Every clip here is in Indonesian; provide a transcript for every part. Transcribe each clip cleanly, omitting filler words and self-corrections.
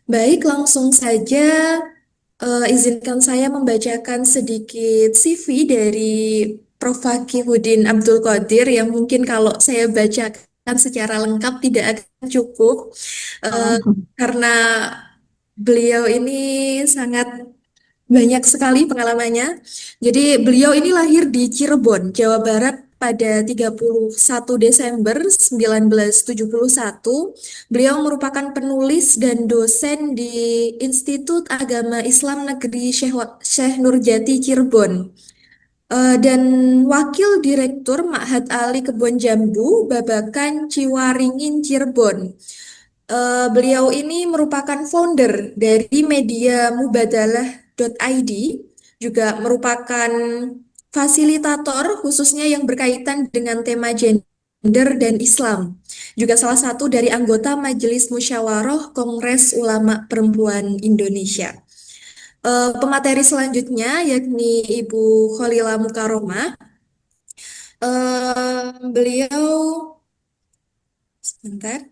Baik, langsung saja izinkan saya membacakan sedikit CV dari Prof. Fakihudin Abdul Qadir yang mungkin kalau saya bacakan secara lengkap tidak akan cukup eh, Hmm. karena beliau ini sangat banyak sekali pengalamannya. Jadi beliau ini lahir di Cirebon, Jawa Barat pada 31 Desember 1971. Beliau merupakan penulis dan dosen di Institut Agama Islam Negeri Syekh Nurjati Cirebon. Dan Wakil Direktur Ma'had Ali Kebon Jambu Babakan Ciwaringin Cirebon. Beliau ini merupakan founder dari media mubadalah.id, juga merupakan fasilitator khususnya yang berkaitan dengan tema gender dan Islam. Juga salah satu dari anggota Majelis Musyawarah Kongres Ulama Perempuan Indonesia. Pemateri selanjutnya yakni Ibu Kholila Mukaromah. Beliau sebentar.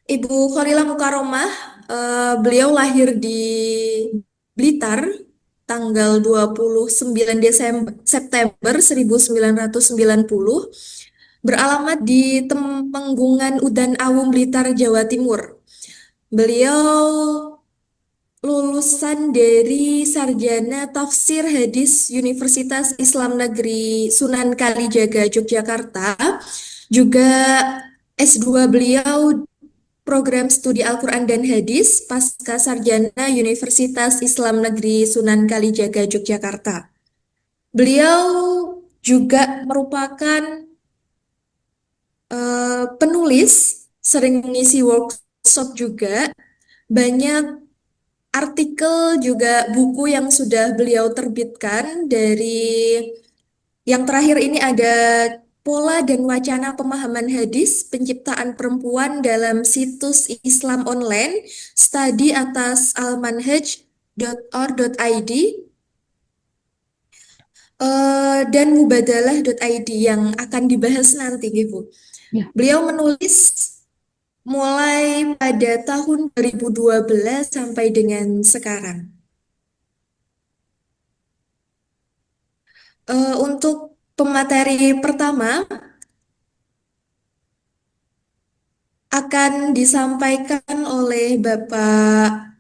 Ibu Kholila Mukaromah, beliau lahir di Blitar tanggal 29 September 1990, beralamat di Temenggungan Udan Awu Blitar, Jawa Timur. Beliau lulusan dari Sarjana Tafsir Hadis Universitas Islam Negeri Sunan Kalijaga, Yogyakarta. Juga S2 beliau program studi Al-Quran dan Hadis pasca sarjana Universitas Islam Negeri Sunan Kalijaga, Yogyakarta. Beliau juga merupakan penulis, sering mengisi workshop juga, banyak artikel juga buku yang sudah beliau terbitkan. Dari yang terakhir ini ada Pola dan Wacana Pemahaman Hadis Penciptaan Perempuan dalam Situs Islam Online, studi atas almanhaj.or.id, dan mubadalah.id yang akan dibahas nanti, Ibu. Ya, Beliau menulis mulai pada tahun 2012 sampai dengan sekarang. Untuk pemateri pertama akan disampaikan oleh Bapak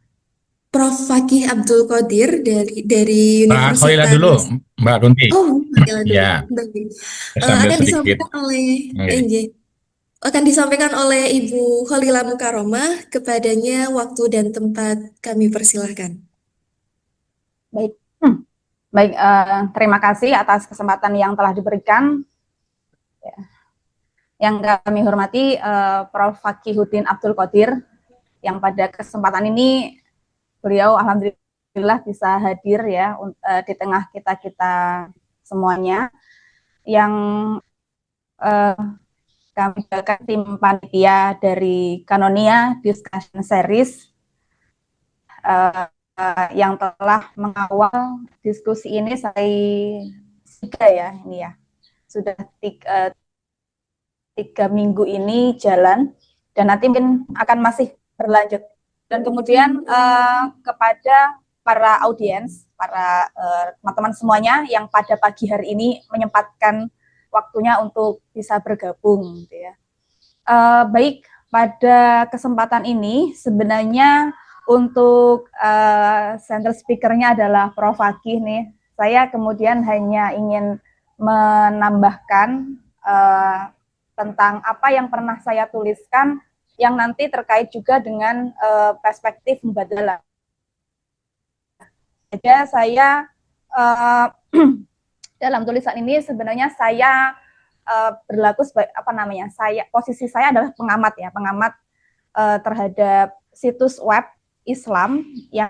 Prof. Fakih Abdul Qadir dari Mbak Kholila dulu, Universitas. Mbak Kunti. Oh, Fakih dulu. Ya, Baik. sambil Akan sedikit. disampaikan oleh Oke. NJ. Akan disampaikan oleh Ibu Kholila Mukaromah. Kepadanya waktu dan tempat kami persilahkan. Baik. Baik, terima kasih atas kesempatan yang telah diberikan. Yang kami hormati Prof. Fakihudin Abdul Qadir, yang pada kesempatan ini beliau alhamdulillah bisa hadir ya di tengah kita-kita semuanya, yang uh, kami jaga tim panitia dari Kanonia Discussion Series, uh, yang telah mengawal diskusi ini sampai tiga ya ini ya, sudah tiga minggu ini jalan, dan nanti mungkin akan masih berlanjut. Dan kemudian kepada para audiens, para teman-teman semuanya yang pada pagi hari ini menyempatkan waktunya untuk bisa bergabung, gitu ya. Baik, pada kesempatan ini sebenarnya untuk center speakernya adalah Prof. Fakih nih. Saya kemudian hanya ingin menambahkan tentang apa yang pernah saya tuliskan yang nanti terkait juga dengan perspektif mubadalah. Jadi saya uh, dalam tulisan ini sebenarnya saya berlaku sebagai apa namanya? Posisi saya adalah pengamat ya, pengamat terhadap situs web Islam yang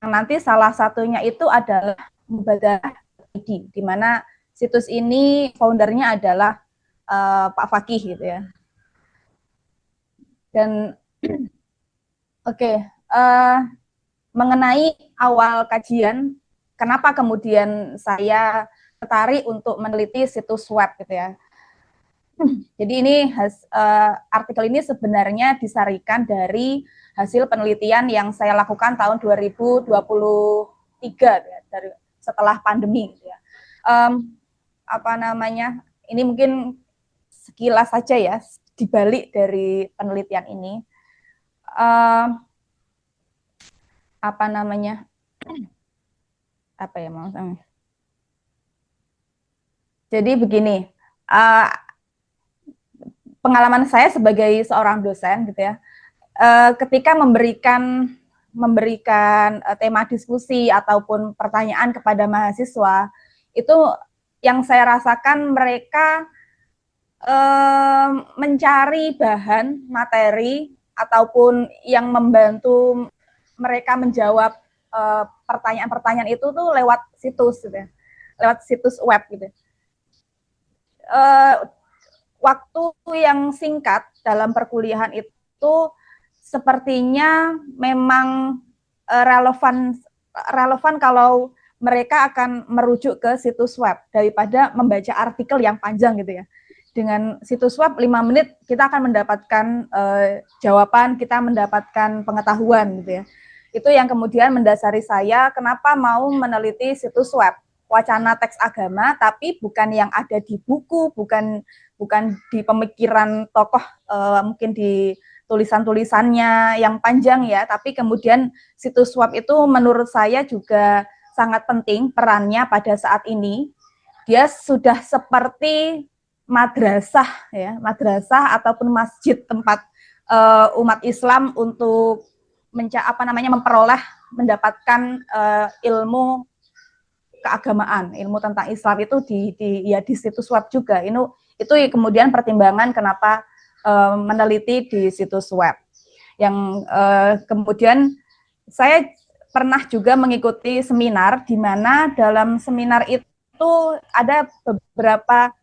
nanti salah satunya itu adalah Mubadalah ID, di mana situs ini foundernya adalah Pak Fakih gitu ya. Dan oke, mengenai awal kajian, kenapa kemudian saya tertarik untuk meneliti situs web gitu ya. Jadi ini artikel ini sebenarnya disarikan dari hasil penelitian yang saya lakukan tahun 2023 ya, dari setelah pandemi. Gitu ya. Apa namanya? Ini mungkin sekilas saja ya dibalik dari penelitian ini. Apa namanya? Apa ya maksudnya? Jadi begini. Pengalaman saya sebagai seorang dosen gitu ya, ketika memberikan tema diskusi ataupun pertanyaan kepada mahasiswa, itu yang saya rasakan mereka mencari bahan materi ataupun yang membantu mereka menjawab pertanyaan-pertanyaan itu tuh lewat situs gitu ya, lewat situs web gitu. Waktu yang singkat dalam perkuliahan itu sepertinya memang relevan kalau mereka akan merujuk ke situs web daripada membaca artikel yang panjang gitu ya. Dengan situs web 5 menit kita akan mendapatkan jawaban, kita mendapatkan pengetahuan gitu ya. Itu yang kemudian mendasari saya kenapa mau meneliti situs web wacana teks agama, tapi bukan yang ada di buku, bukan di pemikiran tokoh, mungkin di tulisan-tulisannya yang panjang ya, tapi kemudian situs web itu menurut saya juga sangat penting perannya pada saat ini. Dia sudah seperti madrasah ya, madrasah ataupun masjid tempat umat Islam untuk memperoleh mendapatkan ilmu keagamaan, ilmu tentang Islam itu di situs web juga. Itu kemudian pertimbangan kenapa meneliti di situs web. Yang kemudian saya pernah juga mengikuti seminar di mana dalam seminar itu ada beberapa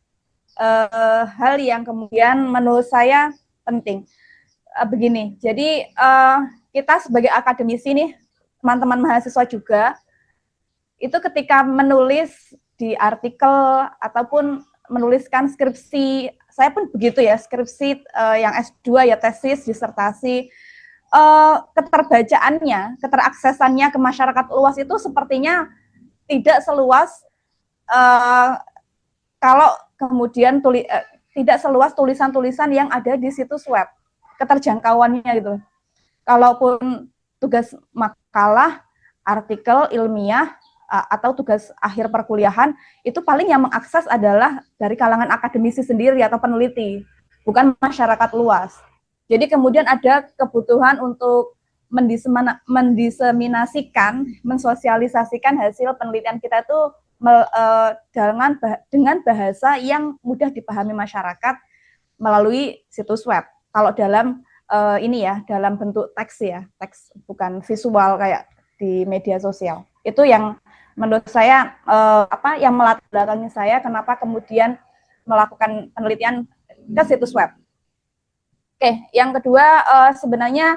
hal yang kemudian menurut saya penting. Begini, jadi kita sebagai akademisi nih, teman-teman mahasiswa juga, itu ketika menulis di artikel ataupun menuliskan skripsi, saya pun begitu ya, skripsi yang S2 ya, tesis, disertasi, keterbacaannya, keteraksesannya ke masyarakat luas itu sepertinya tidak seluas kalau kemudian tidak seluas tulisan-tulisan yang ada di situs web, keterjangkauannya gitu. Kalaupun tugas makalah, artikel ilmiah, atau tugas akhir perkuliahan, itu paling yang mengakses adalah dari kalangan akademisi sendiri atau peneliti, bukan masyarakat luas. Jadi kemudian ada kebutuhan untuk mendiseminasikan, mensosialisasikan hasil penelitian kita itu dengan bahasa yang mudah dipahami masyarakat melalui situs web. Kalau dalam ini ya, dalam bentuk teks ya, teks bukan visual kayak di media sosial. Itu yang menurut saya yang melatar belakangi saya kenapa kemudian melakukan penelitian ke situs web. Oke, yang kedua sebenarnya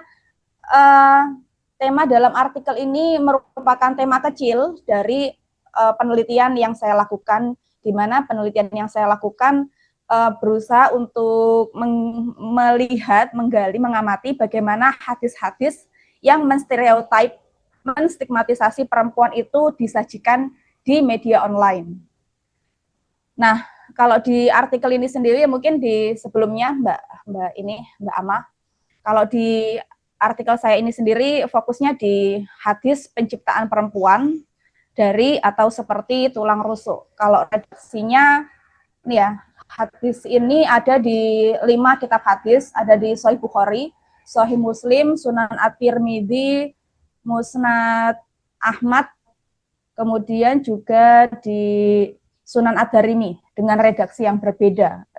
tema dalam artikel ini merupakan tema kecil dari penelitian yang saya lakukan, di mana penelitian yang saya lakukan berusaha untuk melihat, menggali, mengamati bagaimana hadis-hadis yang menstereotip, menstigmatisasi perempuan itu disajikan di media online. Nah, kalau di artikel ini sendiri mungkin di sebelumnya Mbak Ama, kalau di artikel saya ini sendiri fokusnya di hadis penciptaan perempuan dari atau seperti tulang rusuk. Kalau redaksinya ini ya, hadis ini ada di 5 kitab hadis, ada di Sahih Bukhari, Sahih Muslim, Sunan At-Tirmidzi, Musnad Ahmad, kemudian juga di Sunan Ad-Darimi dengan redaksi yang berbeda.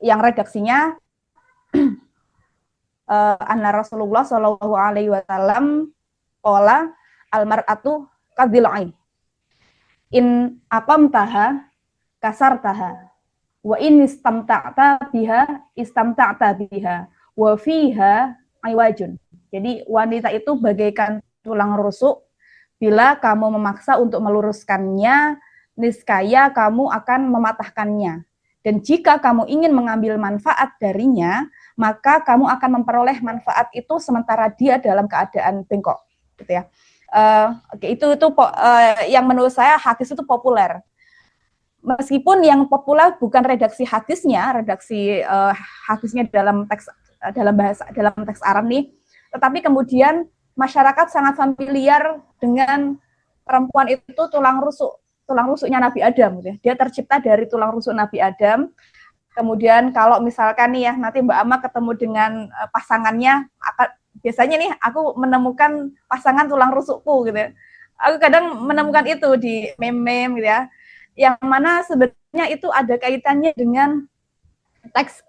Yang redaksinya anna Rasulullah Shallallahu Alaihi Wasallam qala al-mar'atu kadhil ain in aqamtaha kasartaha wa in istamta'ta biha wa fiha iwajun. Jadi wanita itu bagaikan tulang rusuk, bila kamu memaksa untuk meluruskannya, niscaya kamu akan mematahkannya. Dan jika kamu ingin mengambil manfaat darinya, maka kamu akan memperoleh manfaat itu sementara dia dalam keadaan bengkok, gitu ya. Itu yang menurut saya hadis itu populer. Meskipun yang populer bukan redaksi hadisnya, hadisnya dalam teks Arab nih, tetapi kemudian masyarakat sangat familiar dengan perempuan itu tulang rusuknya Nabi Adam, gitu ya. Dia tercipta dari tulang rusuk Nabi Adam. Kemudian kalau misalkan nih ya, nanti Mbak Ama ketemu dengan pasangannya, biasanya nih aku menemukan pasangan tulang rusukku gitu ya. Aku kadang menemukan itu di meme-meme gitu ya. Yang mana sebenarnya itu ada kaitannya dengan teks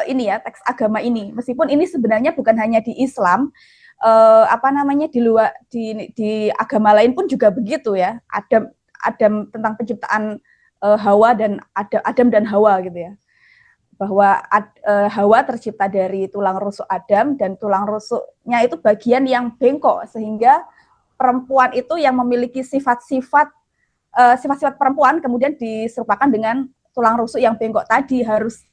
ini ya, teks agama ini. Meskipun ini sebenarnya bukan hanya di Islam, di luar di agama lain pun juga begitu ya. Adam tentang penciptaan Hawa dan Adam dan Hawa gitu ya. Bahwa Hawa tercipta dari tulang rusuk Adam dan tulang rusuknya itu bagian yang bengkok sehingga perempuan itu yang memiliki sifat-sifat perempuan kemudian diserupakan dengan tulang rusuk yang bengkok tadi, harus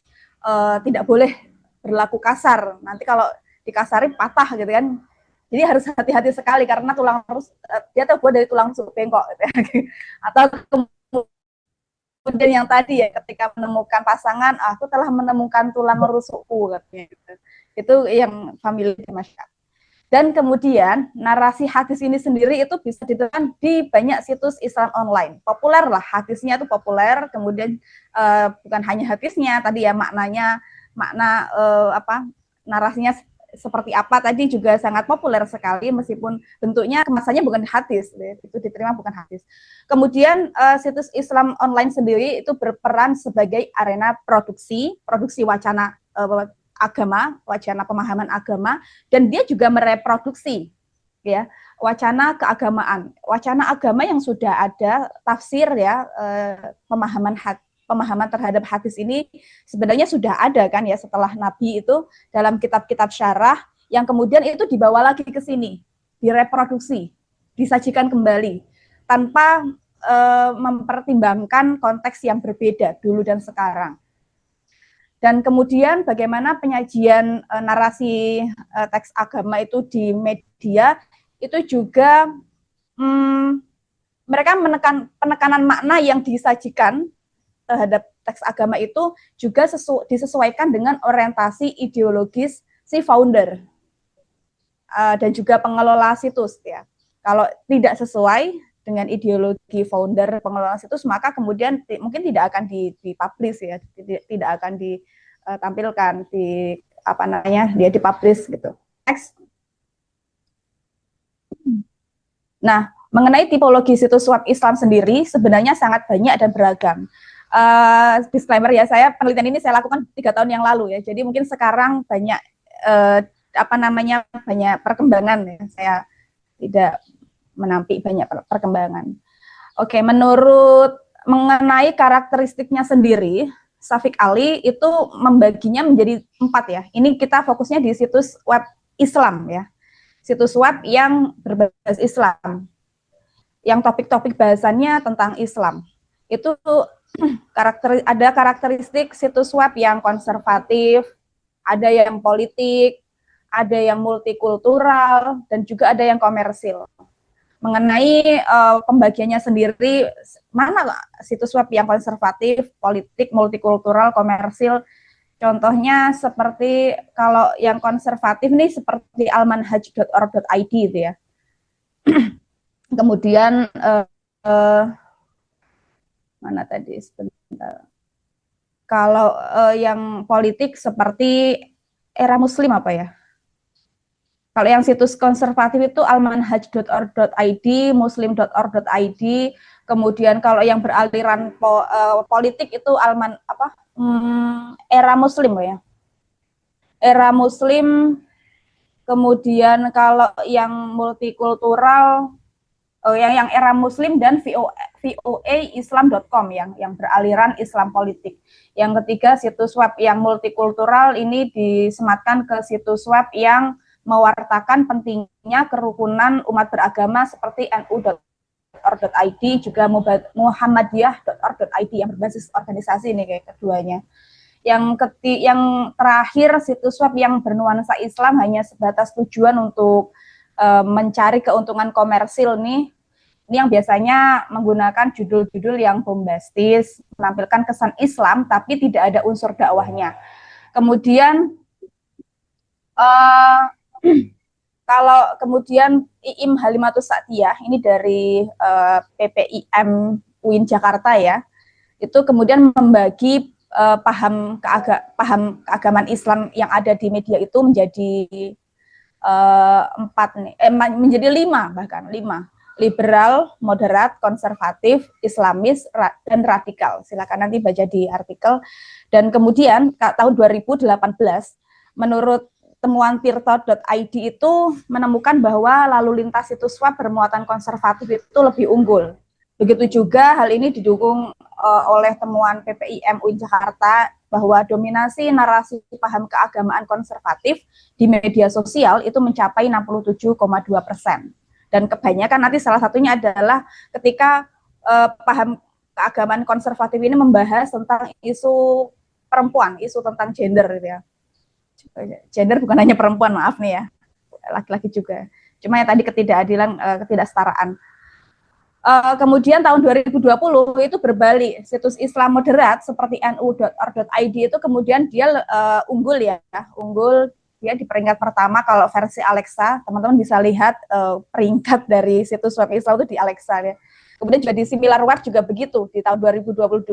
tidak boleh berlaku kasar. Nanti kalau dikasarin patah gitu kan. Jadi harus hati-hati sekali karena tulang rusuk dia terbuat dari tulang rusuk bengkok gitu ya. Atau kemudian yang tadi ya, ketika menemukan pasangan, aku telah menemukan tulang rusukku katanya gitu. Itu yang familiar di masyarakat. Dan kemudian narasi hadis ini sendiri itu bisa ditemukan di banyak situs Islam online. Populer lah, hadisnya itu populer, kemudian bukan hanya hadisnya, tadi ya makna narasinya seperti apa tadi juga sangat populer sekali, meskipun bentuknya kemasannya bukan hadis, itu diterima bukan hadis. Kemudian situs Islam online sendiri itu berperan sebagai arena produksi wacana agama, wacana pemahaman agama, dan dia juga mereproduksi ya wacana keagamaan, wacana agama yang sudah ada tafsir ya, pemahaman terhadap hadis ini sebenarnya sudah ada kan ya setelah Nabi itu dalam kitab-kitab syarah yang kemudian itu dibawa lagi ke sini, direproduksi, disajikan kembali tanpa mempertimbangkan konteks yang berbeda dulu dan sekarang. Dan kemudian bagaimana penyajian narasi teks agama itu di media itu juga mereka penekanan makna yang disajikan terhadap teks agama itu juga disesuaikan dengan orientasi ideologis si founder dan juga pengelola situs ya. Kalau tidak sesuai dengan ideologi founder pengelola situs, maka kemudian mungkin tidak akan dipublish ya, tidak akan ditampilkan dia dipublish gitu. Next. Nah, mengenai tipologi situs web Islam sendiri sebenarnya sangat banyak dan beragam. Disclaimer ya, penelitian ini saya lakukan 3 tahun yang lalu ya, jadi mungkin sekarang banyak banyak perkembangan ya, saya tidak menampik banyak perkembangan. Oke, mengenai karakteristiknya sendiri, Syafiq Ali itu membaginya menjadi 4 ya. Ini kita fokusnya di situs web Islam ya. Situs web yang berbasis Islam. Yang topik-topik bahasannya tentang Islam. Itu ada karakteristik situs web yang konservatif, ada yang politik, ada yang multikultural, dan juga ada yang komersil. Mengenai pembagiannya sendiri, mana situs web yang konservatif, politik, multikultural, komersil, contohnya seperti kalau yang konservatif nih seperti almanhaj.org.id itu ya. Kemudian mana tadi sebentar. Kalau yang politik seperti Era Muslim apa ya? Kalau yang situs konservatif itu almanhaj.org.id, muslim.org.id, kemudian kalau yang beraliran politik itu Era Muslim ya. Era Muslim, kemudian kalau yang multikultural yang Era Muslim dan voaislam.com yang beraliran Islam politik. Yang ketiga situs web yang multikultural ini disematkan ke situs web yang mewartakan pentingnya kerukunan umat beragama seperti nu.org. muhammadiyah.org.id, juga muhammadiyah.org.id yang berbasis organisasi nih kayak keduanya. Yang terakhir, situs web yang bernuansa Islam hanya sebatas tujuan untuk mencari keuntungan komersil nih. Ini yang biasanya menggunakan judul-judul yang bombastis, menampilkan kesan Islam, tapi tidak ada unsur dakwahnya. Kemudian, kalau kemudian IIM Halimatus Sa'diyah, ini dari PPIM UIN Jakarta ya, itu kemudian membagi paham keagamaan Islam yang ada di media itu menjadi menjadi 5, bahkan 5. Liberal, moderat, konservatif, Islamis, dan radikal. Silakan nanti baca di artikel. Dan kemudian tahun 2018, menurut temuan tirto.id itu menemukan bahwa lalu lintas situs web bermuatan konservatif itu lebih unggul. Begitu juga hal ini didukung oleh temuan PPIM UIN Jakarta bahwa dominasi narasi paham keagamaan konservatif di media sosial itu mencapai 67,2%. Dan kebanyakan nanti salah satunya adalah ketika paham keagamaan konservatif ini membahas tentang isu perempuan, isu tentang gender gitu ya. Gender bukan hanya perempuan, maaf nih ya, laki-laki juga. Cuma yang tadi ketidakadilan, ketidaksetaraan. Kemudian tahun 2020 itu berbalik, situs Islam moderat seperti nu.org.id itu kemudian dia unggul ya, unggul dia di peringkat pertama. Kalau versi Alexa, teman-teman bisa lihat peringkat dari situs web Islam itu di Alexa ya. Kemudian juga di SimilarWeb juga begitu, di tahun 2022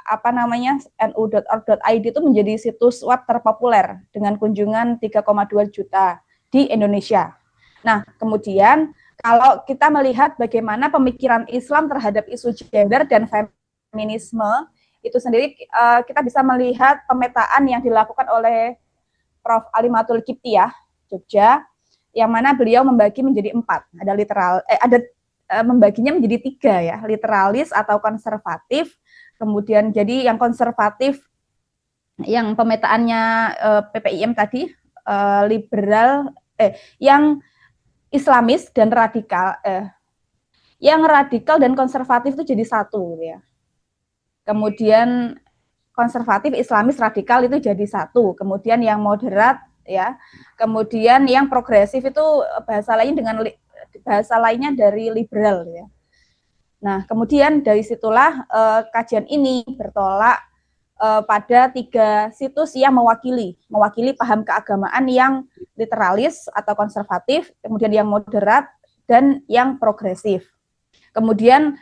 nu.org.id itu menjadi situs web terpopuler dengan kunjungan 3,2 juta di Indonesia. Nah, kemudian kalau kita melihat bagaimana pemikiran Islam terhadap isu gender dan feminisme itu sendiri, kita bisa melihat pemetaan yang dilakukan oleh Prof. Alimatul Kiptiah, Jogja, yang mana beliau membagi menjadi 4. Membaginya menjadi 3 ya, literalis atau konservatif. Kemudian jadi yang konservatif, yang pemetaannya PPIM tadi, liberal, yang Islamis dan radikal, yang radikal dan konservatif itu jadi satu ya. Kemudian konservatif, Islamis, radikal itu jadi satu. Kemudian yang moderat ya. Kemudian yang progresif itu bahasa lainnya dari liberal ya. Nah, kemudian dari situlah kajian ini bertolak pada 3 situs yang mewakili paham keagamaan yang literalis atau konservatif, kemudian yang moderat dan yang progresif. Kemudian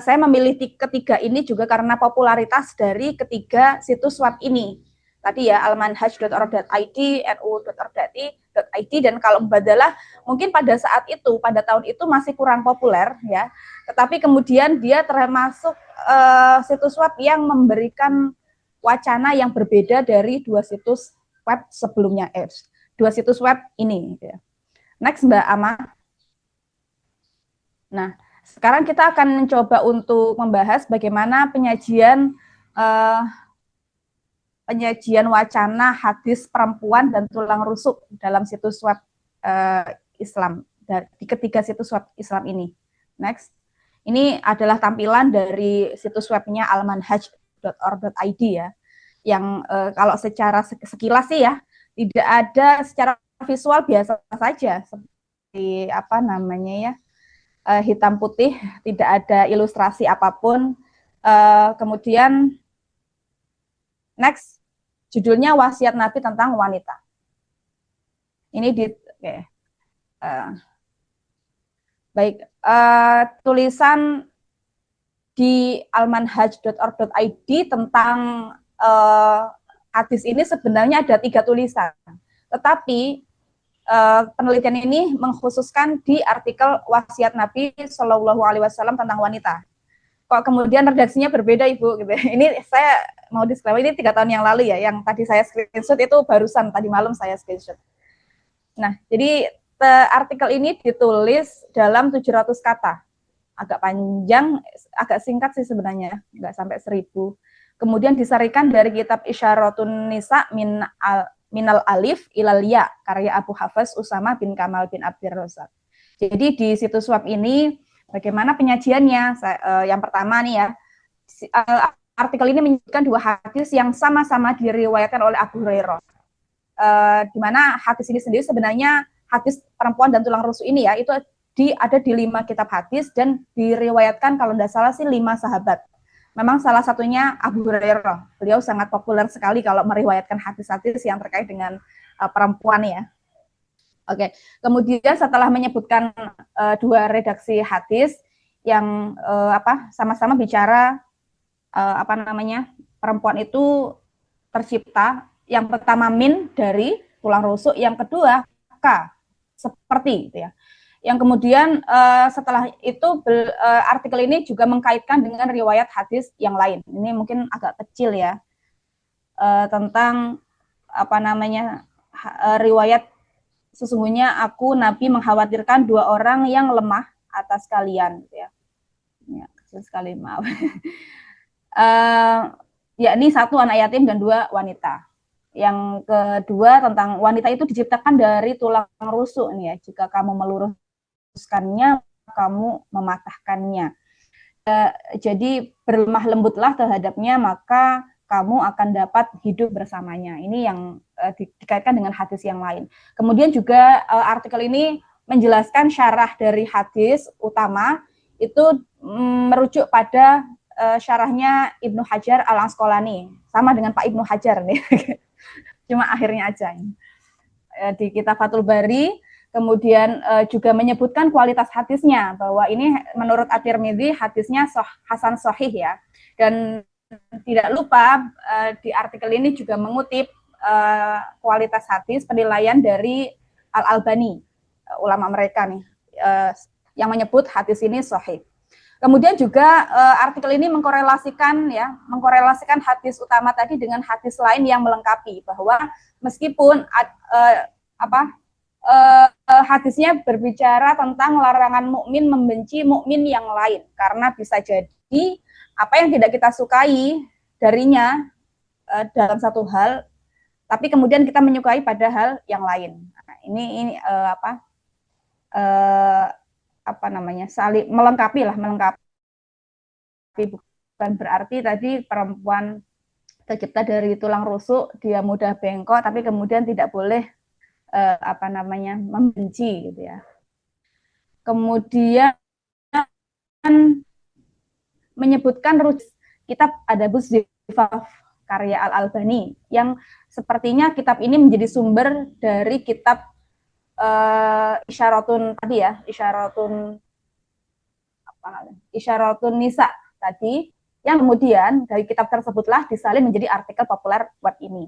saya memilih ketiga ini juga karena popularitas dari ketiga situs web ini. Tadi ya, almanhaj.org.id, nu.org.id, dan kalau Mubadalah mungkin pada saat itu, pada tahun itu masih kurang populer ya. Tetapi kemudian dia termasuk situs web yang memberikan wacana yang berbeda dari 2 situs web sebelumnya, 2 situs web ini. Ya. Next, Mbak Ama. Nah, sekarang kita akan mencoba untuk membahas bagaimana penyajian wacana hadis perempuan dan tulang rusuk dalam situs web Islam, di ketiga situs web Islam ini. Next. Ini adalah tampilan dari situs webnya almanhaj.org.id ya, yang kalau secara sekilas sih ya, tidak ada secara visual biasa saja, seperti hitam putih, tidak ada ilustrasi apapun. Kemudian next, judulnya wasiat Nabi tentang wanita. Ini baik, tulisan di almanhaj.org.id tentang hadis ini sebenarnya ada 3 tulisan, tetapi penelitian ini mengkhususkan di artikel wasiat Nabi Shallallahu Alaihi Wasallam tentang wanita. Kok kemudian redaksinya berbeda, Ibu? Gitu. Ini saya mau disclaimer, ini 3 tahun yang lalu ya, yang tadi saya screenshot itu barusan tadi malam saya screenshot. Nah, jadi artikel ini ditulis dalam 700 kata, agak panjang, agak singkat sih sebenarnya, nggak sampai 1000. Kemudian disarikan dari kitab Isyaratun Nisa Minal Alif Ilal Ya, karya Abu Hafaz Usama bin Kamal bin Abdir Razak. Jadi di situs web ini bagaimana penyajiannya? Yang pertama nih ya, artikel ini menyebutkan dua hadis yang sama-sama diriwayatkan oleh Abu Hurairah. Di mana hadis ini sendiri sebenarnya hadis perempuan dan tulang rusuk ini ya, itu ada di 5 kitab hadis dan diriwayatkan kalau tidak salah sih 5 sahabat. Memang salah satunya Abu Hurairah. Beliau sangat populer sekali kalau meriwayatkan hadis-hadis yang terkait dengan perempuan ya. Oke, kemudian setelah menyebutkan dua redaksi hadis yang sama-sama bicara perempuan itu tercipta, yang pertama min dari tulang rusuk, yang kedua k seperti itu ya. Yang kemudian setelah itu artikel ini juga mengkaitkan dengan riwayat hadis yang lain. Ini mungkin agak kecil ya, tentang riwayat sesungguhnya aku Nabi mengkhawatirkan 2 orang yang lemah atas kalian, ya. Ya, kecil sekali, maaf. Yakni 1 anak yatim dan 2 wanita. Yang kedua tentang wanita itu diciptakan dari tulang rusuk nih ya. Jika kamu meluruskannya, kamu mematahkannya. Jadi berlemah lembutlah terhadapnya, maka kamu akan dapat hidup bersamanya. Ini yang dikaitkan dengan hadis yang lain. Kemudian juga artikel ini menjelaskan syarah dari hadis utama itu merujuk pada syarahnya Ibnu Hajar Al-Asqalani, sama dengan Pak Ibnu Hajar nih. Cuma akhirnya aja di kitab Fathul Bari. Kemudian juga menyebutkan kualitas hadisnya, bahwa ini menurut At-Tirmidzi hadisnya hasan sahih ya. Dan tidak lupa di artikel ini juga mengutip kualitas hadis penilaian dari Al-Albani, ulama mereka nih, yang menyebut hadis ini sahih. Kemudian juga artikel ini mengkorelasikan hadis utama tadi dengan hadis lain yang melengkapi, bahwa meskipun hadisnya berbicara tentang larangan mukmin membenci mukmin yang lain, karena bisa jadi apa yang tidak kita sukai darinya dalam satu hal, tapi kemudian kita menyukai pada hal yang lain. Nah, ini saling melengkapi, bukan berarti tadi perempuan tercipta dari tulang rusuk, dia mudah bengkok, tapi kemudian tidak boleh membenci gitu ya. Kemudian menyebutkan kitab Adabuz Zifaf karya Al-Albani, yang sepertinya kitab ini menjadi sumber dari kitab Isyaratun tadi ya, Isyaratun Nisa tadi, yang kemudian dari kitab tersebutlah disalin menjadi artikel populer web ini.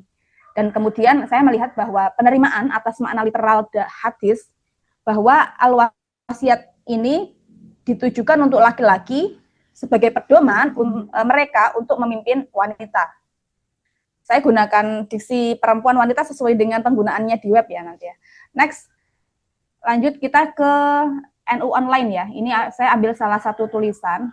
Dan kemudian saya melihat bahwa penerimaan atas makna literal hadis, bahwa al-wasiat ini ditujukan untuk laki-laki sebagai pedoman mereka untuk memimpin wanita. Saya gunakan diksi perempuan wanita sesuai dengan penggunaannya di web ya nanti ya. Next, lanjut kita ke NU Online ya. Ini saya ambil salah satu tulisan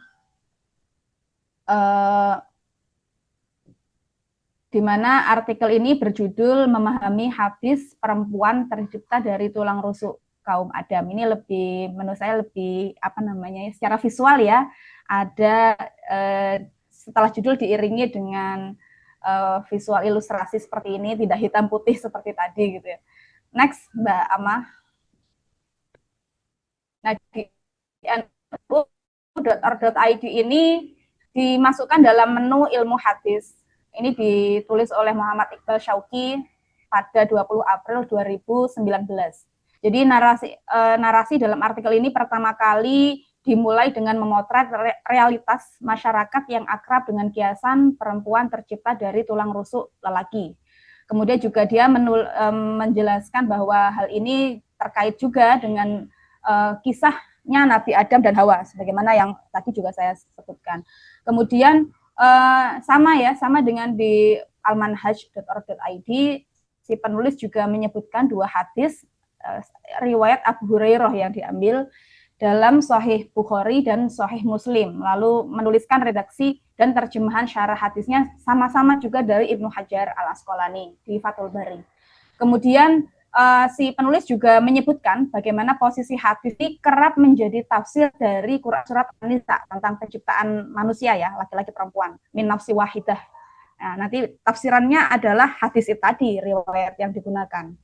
di mana artikel ini berjudul Memahami Hadis Perempuan Tercipta dari Tulang Rusuk Kaum Adam. Ini lebih, menurut saya lebih secara visual ya. Ada setelah judul diiringi dengan visual ilustrasi seperti ini, tidak hitam putih seperti tadi gitu ya. Next, Mbak Amah. Nah, di nu.org.id ini dimasukkan dalam menu ilmu hadis. Ini ditulis oleh Muhammad Iqbal Syauqi pada 20 April 2019. Jadi narasi dalam artikel ini pertama kali dimulai dengan memotret realitas masyarakat yang akrab dengan kiasan perempuan tercipta dari tulang rusuk lelaki. Kemudian juga dia menjelaskan bahwa hal ini terkait juga dengan kisahnya Nabi Adam dan Hawa, sebagaimana yang tadi juga saya sebutkan. Kemudian sama dengan di almanhaj.org.id, si penulis juga menyebutkan 2 hadis riwayat Abu Hurairah yang diambil dalam Sahih Bukhari dan Sahih Muslim, lalu menuliskan redaksi dan terjemahan syarah hadisnya sama-sama juga dari Ibnu Hajar Al-Asqalani di Fathul Bari. Kemudian si penulis juga menyebutkan bagaimana posisi hadis ini kerap menjadi tafsir dari Quran surat An-Nisa tentang penciptaan manusia ya, laki-laki perempuan, min nafsi wahidah. Nah, nanti tafsirannya adalah hadis itu tadi, riwayat yang digunakan.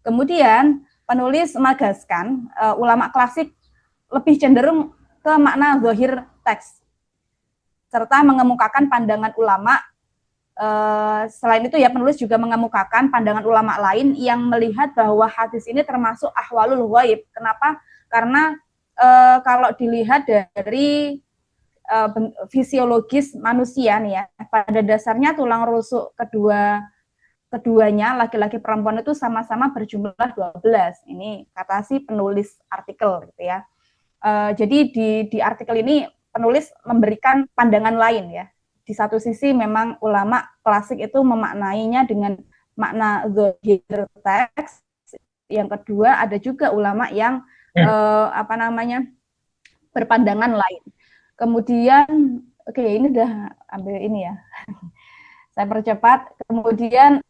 Kemudian penulis menegaskan ulama klasik lebih cenderung ke makna zahir teks, serta mengemukakan pandangan ulama. Selain itu ya penulis juga mengemukakan pandangan ulama lain yang melihat bahwa hadis ini termasuk ahwalul ghaib. Kenapa? Karena kalau dilihat dari fisiologis manusia nih ya, pada dasarnya tulang rusuk keduanya laki-laki perempuan itu sama-sama berjumlah 12. Ini kata si penulis artikel gitu ya. Jadi di artikel ini penulis memberikan pandangan lain ya. Di satu sisi memang ulama klasik itu memaknainya dengan makna zahir teks. Yang kedua ada juga ulama yang berpandangan lain. Kemudian ini udah ambil ini ya. Saya percepat. Kemudian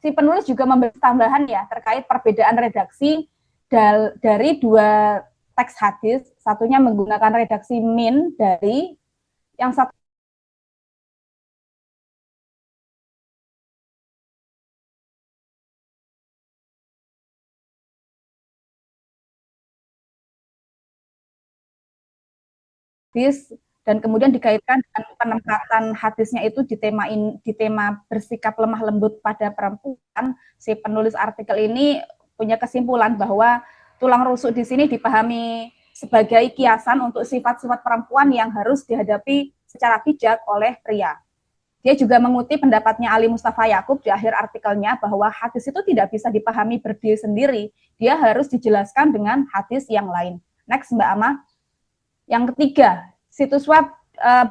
si penulis juga memberi tambahan ya terkait perbedaan redaksi dari dua teks hadis. Satunya menggunakan redaksi min dari, yang satu hadis, dan kemudian dikaitkan dengan penempatan hadisnya itu di tema bersikap lemah lembut pada perempuan. Si penulis artikel ini punya kesimpulan bahwa tulang rusuk di sini dipahami sebagai kiasan untuk sifat-sifat perempuan yang harus dihadapi secara bijak oleh pria. Dia juga mengutip pendapatnya Ali Mustafa Yakub di akhir artikelnya bahwa hadis itu tidak bisa dipahami berdiri sendiri, dia harus dijelaskan dengan hadis yang lain. Next Mbak Ama. Yang ketiga, situs web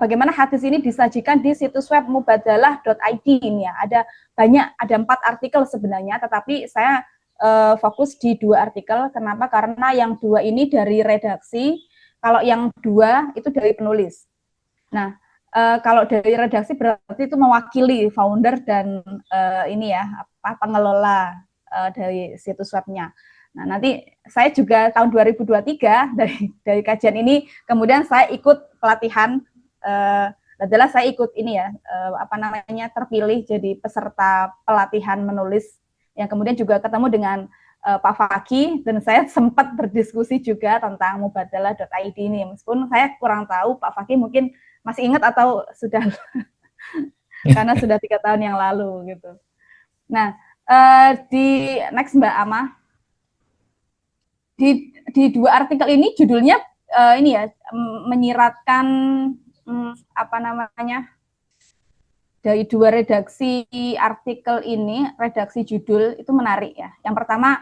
bagaimana hadis ini disajikan di situs web mubadalah.id ini ya. Ada 4 artikel sebenarnya, tetapi saya fokus di 2 artikel. Kenapa? Karena yang 2 ini dari redaksi, kalau yang 2 itu dari penulis. Nah, kalau dari redaksi berarti itu mewakili founder dan ini ya pengelola dari situs webnya. Nah, nanti saya juga tahun 2023 dari kajian ini, kemudian saya ikut pelatihan, adalah saya ikut ini ya, terpilih jadi peserta pelatihan menulis, yang kemudian juga ketemu dengan Pak Fakih, dan saya sempat berdiskusi juga tentang mubadalah.id ini, meskipun saya kurang tahu Pak Fakih mungkin masih ingat atau sudah, karena sudah 3 tahun yang lalu gitu. Nah, di next Mbak Ama. Di 2 artikel ini judulnya ini ya menyiratkan dari 2 redaksi artikel ini, redaksi judul itu menarik ya. Yang pertama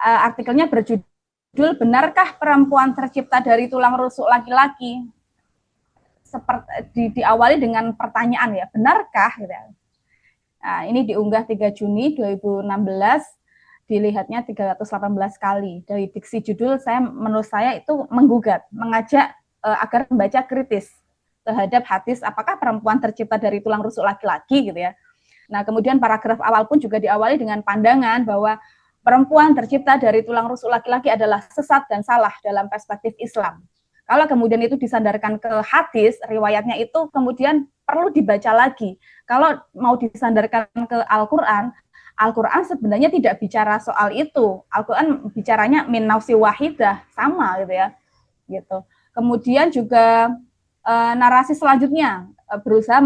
artikelnya berjudul benarkah perempuan tercipta dari tulang rusuk laki-laki? Seperti diawali dengan pertanyaan ya, benarkah gitu ya. Nah, ini diunggah 3 Juni 2016. Dilihatnya 318 kali. Dari diksi judul menurut saya itu mengajak agar membaca kritis terhadap hadis apakah perempuan tercipta dari tulang rusuk laki-laki gitu ya. Nah, kemudian paragraf awal pun juga diawali dengan pandangan bahwa perempuan tercipta dari tulang rusuk laki-laki adalah sesat dan salah dalam perspektif Islam. Kalau kemudian itu disandarkan ke hadis, riwayatnya itu kemudian perlu dibaca lagi. Kalau mau disandarkan ke Al-Quran sebenarnya tidak bicara soal itu. Al-Quran bicaranya min nafsi wahidah, sama gitu ya. Gitu. Kemudian juga narasi selanjutnya berusaha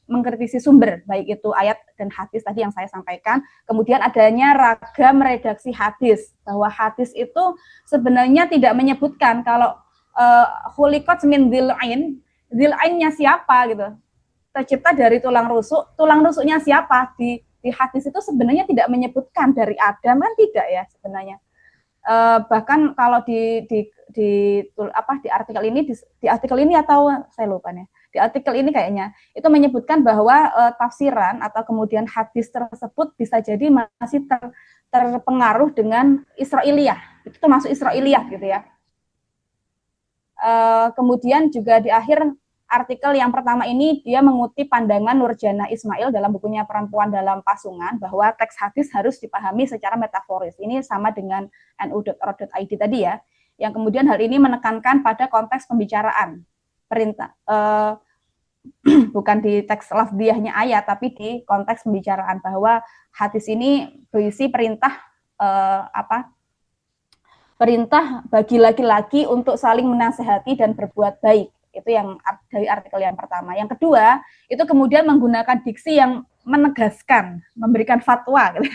mengkritisi sumber, baik itu ayat dan hadis tadi yang saya sampaikan. Kemudian adanya ragam redaksi hadis, bahwa hadis itu sebenarnya tidak menyebutkan kalau khuliqat min dhil'ainnya siapa gitu. Tercipta dari tulang rusuknya siapa? Di hadis itu sebenarnya tidak menyebutkan dari Adam, kan tidak ya sebenarnya. Bahkan kalau di artikel ini atau saya lupa nih, di artikel ini kayaknya itu menyebutkan bahwa tafsiran atau kemudian hadis tersebut bisa jadi masih terpengaruh dengan Israiliyah, itu termasuk Israiliyah gitu ya. Kemudian juga di akhir artikel yang pertama ini dia mengutip pandangan Nurjana Ismail dalam bukunya Perempuan dalam Pasungan bahwa teks hadis harus dipahami secara metaforis. Ini sama dengan nu.org.id tadi ya, yang kemudian hal ini menekankan pada konteks pembicaraan perintah, bukan di teks lafdiyahnya ayat, tapi di konteks pembicaraan bahwa hadis ini berisi perintah perintah bagi laki-laki untuk saling menasehati dan berbuat baik. Itu yang dari artikel yang pertama. Yang kedua, itu kemudian menggunakan diksi yang menegaskan, memberikan fatwa gitu,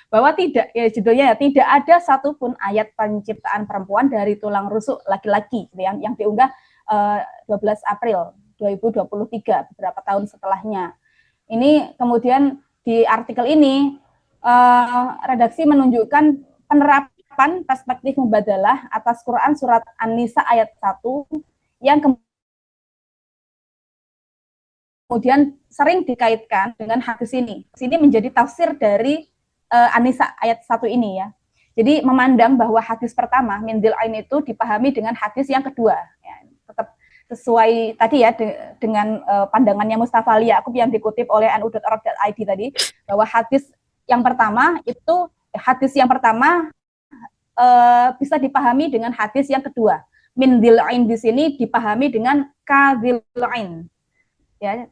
bahwa tidak, ya judulnya ya, tidak ada satupun ayat penciptaan perempuan dari tulang rusuk laki-laki gitu, yang diunggah 12 April 2023, beberapa tahun setelahnya. Ini kemudian di artikel ini redaksi menunjukkan penerapan perspektif mubadalah atas Quran surat An-Nisa ayat 1 yang kemudian sering dikaitkan dengan hadis ini. Ini menjadi tafsir dari An-Nisa ayat 1 ini ya. Jadi memandang bahwa hadis pertama min dzil ain itu dipahami dengan hadis yang kedua. Ya, tetap sesuai tadi ya dengan pandangannya Mustafa Ali Yaakub yang dikutip oleh nu.org.id tadi, bahwa hadis yang pertama bisa dipahami dengan hadis yang kedua. Min dzil ain di sini dipahami dengan ka dzil ain. Ya,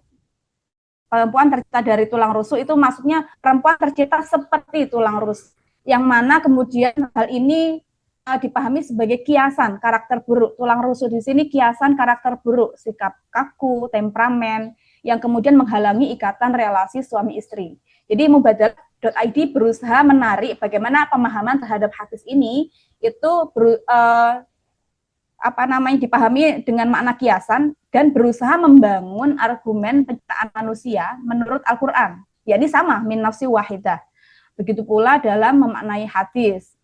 perempuan tercipta dari tulang rusuk itu maksudnya perempuan tercipta seperti tulang rusuk, yang mana kemudian hal ini dipahami sebagai kiasan karakter buruk. Tulang rusuk di sini kiasan karakter buruk, sikap kaku, temperamen, yang kemudian menghalangi ikatan relasi suami istri. Jadi Mubadalah.id berusaha menarik bagaimana pemahaman terhadap hadis ini itu dipahami dengan makna kiasan dan berusaha membangun argumen penciptaan manusia menurut Al-Quran. Yakni sama, min nafsi wahidah. Begitu pula dalam memaknai hadis.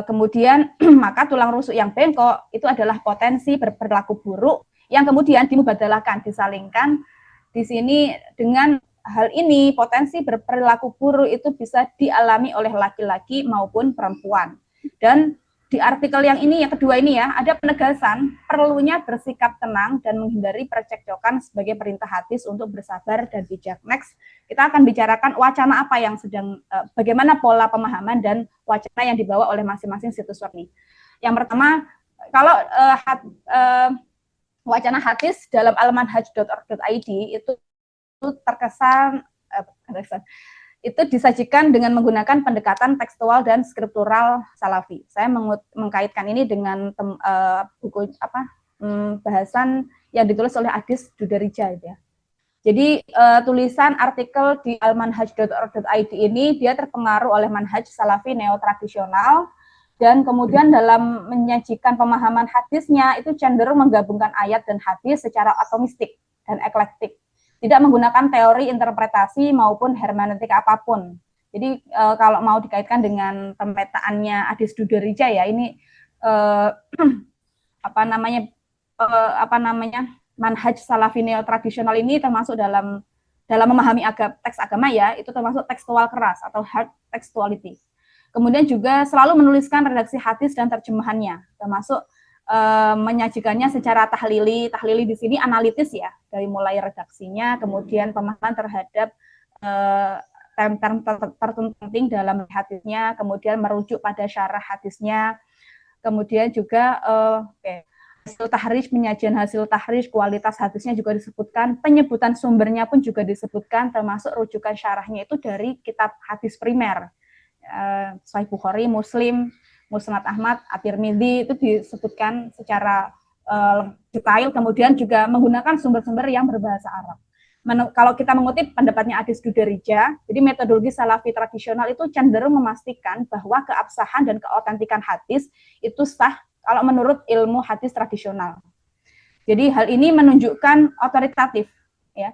Kemudian maka tulang rusuk yang bengkok itu adalah potensi berperilaku buruk yang kemudian dimubadalahkan, disalingkan di sini dengan hal ini. Potensi berperilaku buruk itu bisa dialami oleh laki-laki maupun perempuan. Dan di artikel yang ini, yang kedua ini ya, ada penegasan perlunya bersikap tenang dan menghindari percekcokan sebagai perintah hadis untuk bersabar dan bijak. Next, kita akan bicarakan wacana apa yang sedang, bagaimana pola pemahaman dan wacana yang dibawa oleh masing-masing situs web ini. Yang pertama, kalau wacana hadis dalam almanhaj.org.id itu terkesan itu disajikan dengan menggunakan pendekatan tekstual dan skriptural salafi. Saya mengkaitkan ini dengan buku bahasan yang ditulis oleh Adis Dudarija ya. Jadi tulisan artikel di almanhaj.org.id ini dia terpengaruh oleh manhaj salafi neo-tradisional, dan kemudian dalam menyajikan pemahaman hadisnya itu cenderung menggabungkan ayat dan hadis secara atomistik dan eklektik, tidak menggunakan teori interpretasi maupun hermeneutik apapun. Jadi kalau mau dikaitkan dengan pemetaannya Adis Dudarija ya, ini manhaj salafi neo tradisional ini termasuk dalam memahami teks agama ya, itu termasuk tekstual keras atau hard textuality. Kemudian juga selalu menuliskan redaksi hadis dan terjemahannya, termasuk menyajikannya secara tahlili di sini analitis ya, dari mulai redaksinya, kemudian pemahaman terhadap term-term tertentu penting dalam hadisnya, kemudian merujuk pada syarah hadisnya, kemudian juga hasil tahrij, penyajian hasil tahrij, kualitas hadisnya juga disebutkan, penyebutan sumbernya pun juga disebutkan, termasuk rujukan syarahnya itu dari kitab hadis primer, Sahih Bukhari, Muslim, Musnad Ahmad, At-Tirmidzi, itu disebutkan secara detail, kemudian juga menggunakan sumber-sumber yang berbahasa Arab. Kalau kita mengutip pendapatnya Adis Dudarija, jadi metodologi salafi tradisional itu cenderung memastikan bahwa keabsahan dan keautentikan hadis itu sah kalau menurut ilmu hadis tradisional. Jadi hal ini menunjukkan otoritatif ya.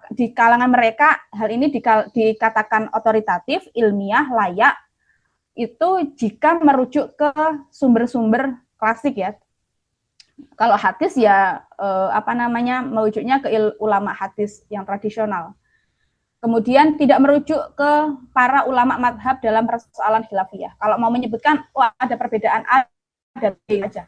Di kalangan mereka hal ini dikatakan otoritatif, ilmiah, layak itu jika merujuk ke sumber-sumber klasik ya. Kalau hadis ya merujuknya ke ulama hadis yang tradisional. Kemudian tidak merujuk ke para ulama madhab dalam persoalan khilafiyah. Kalau mau menyebutkan ada perbedaan ada aja.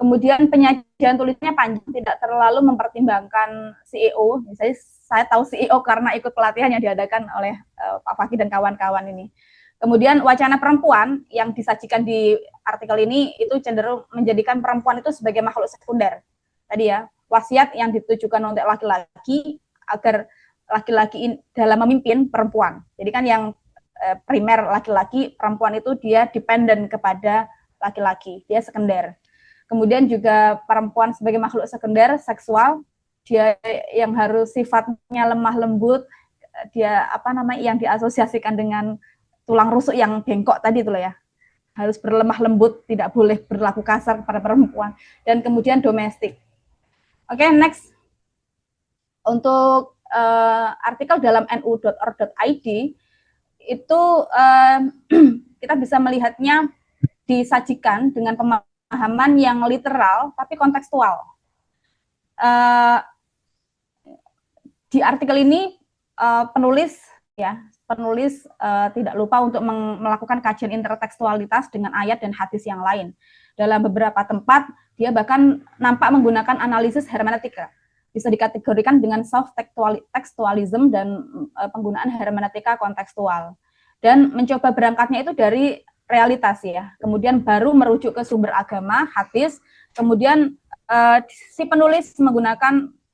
Kemudian penyajian tulisnya panjang, tidak terlalu mempertimbangkan CEO. Misalnya saya tahu CEO karena ikut pelatihan yang diadakan oleh Pak Fakih dan kawan-kawan ini. Kemudian wacana perempuan yang disajikan di artikel ini itu cenderung menjadikan perempuan itu sebagai makhluk sekunder. Tadi ya, wasiat yang ditujukan untuk laki-laki agar laki-laki dalam memimpin perempuan. Jadi kan yang primer laki-laki, perempuan itu dia dependen kepada laki-laki, dia sekunder. Kemudian juga perempuan sebagai makhluk sekunder seksual, dia yang harus sifatnya lemah lembut, dia apa namanya yang diasosiasikan dengan tulang rusuk yang bengkok tadi itu loh ya, harus berlemah lembut, tidak boleh berlaku kasar kepada perempuan. Dan kemudian domestik. Oke, next. Untuk artikel dalam nu.org.id itu kita bisa melihatnya disajikan dengan pemahaman yang literal tapi kontekstual. Di artikel ini penulis tidak lupa untuk melakukan kajian intertekstualitas dengan ayat dan hadis yang lain. Dalam beberapa tempat dia bahkan nampak menggunakan analisis hermeneutika. Bisa dikategorikan dengan soft textualism dan penggunaan hermeneutika kontekstual. Dan mencoba berangkatnya itu dari realitas ya. Kemudian baru merujuk ke sumber agama, hadis. Kemudian si penulis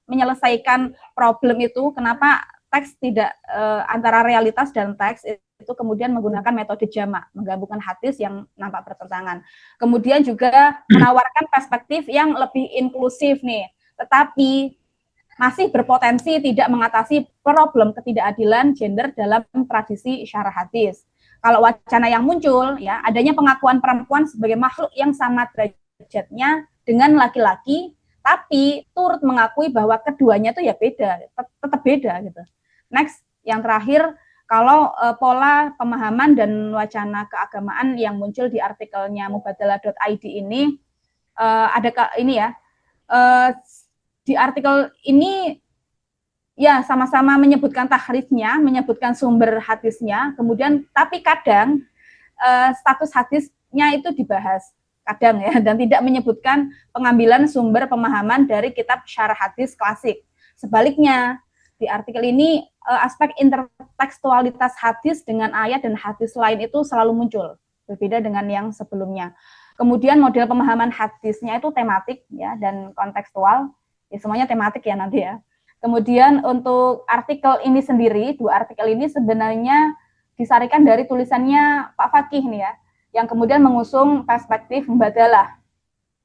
menyelesaikan problem itu, kenapa teks tidak antara realitas dan teks itu kemudian menggunakan metode jamak, menggabungkan hadis yang nampak bertentangan. Kemudian juga menawarkan perspektif yang lebih inklusif nih, tetapi masih berpotensi tidak mengatasi problem ketidakadilan gender dalam tradisi syarah hadis. Kalau wacana yang muncul, ya adanya pengakuan perempuan sebagai makhluk yang sama derajatnya dengan laki-laki, tapi turut mengakui bahwa keduanya itu ya beda, tetap beda gitu. Next, yang terakhir, kalau pola pemahaman dan wacana keagamaan yang muncul di artikelnya mubadalah.id ini ada ini ya. Di artikel ini ya sama-sama menyebutkan tahrifnya, menyebutkan sumber hadisnya, kemudian tapi kadang status hadisnya itu dibahas, kadang ya, dan tidak menyebutkan pengambilan sumber pemahaman dari kitab syarah hadis klasik. Sebaliknya, di artikel ini aspek intertekstualitas hadis dengan ayat dan hadis lain itu selalu muncul, berbeda dengan yang sebelumnya. Kemudian model pemahaman hadisnya itu tematik ya dan kontekstual. Ya, semuanya tematik ya nanti ya. Kemudian untuk artikel ini sendiri, dua artikel ini sebenarnya disarikan dari tulisannya Pak Fakih nih ya, yang kemudian mengusung perspektif mubadalah.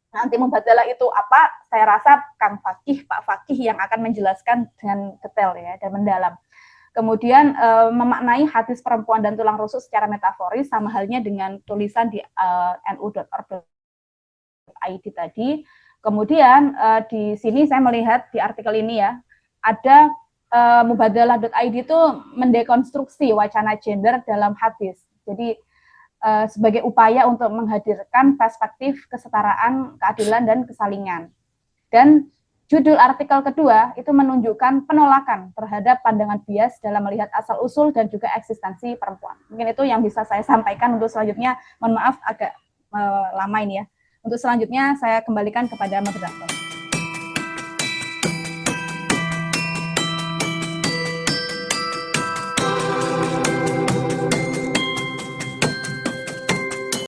Nanti mubadalah itu apa? Saya rasa Pak Fakih yang akan menjelaskan dengan detail ya dan mendalam. Kemudian memaknai hadis perempuan dan tulang rusuk secara metaforis, sama halnya dengan tulisan di nu.org.id tadi. Kemudian di sini saya melihat di artikel ini ya, ada mubadalah.id itu mendekonstruksi wacana gender dalam hadis. Jadi sebagai upaya untuk menghadirkan perspektif kesetaraan, keadilan, dan kesalingan. Dan judul artikel kedua itu menunjukkan penolakan terhadap pandangan bias dalam melihat asal-usul dan juga eksistensi perempuan. Mungkin itu yang bisa saya sampaikan. Untuk selanjutnya, mohon maaf agak lama ini ya. Untuk selanjutnya saya kembalikan kepada moderator.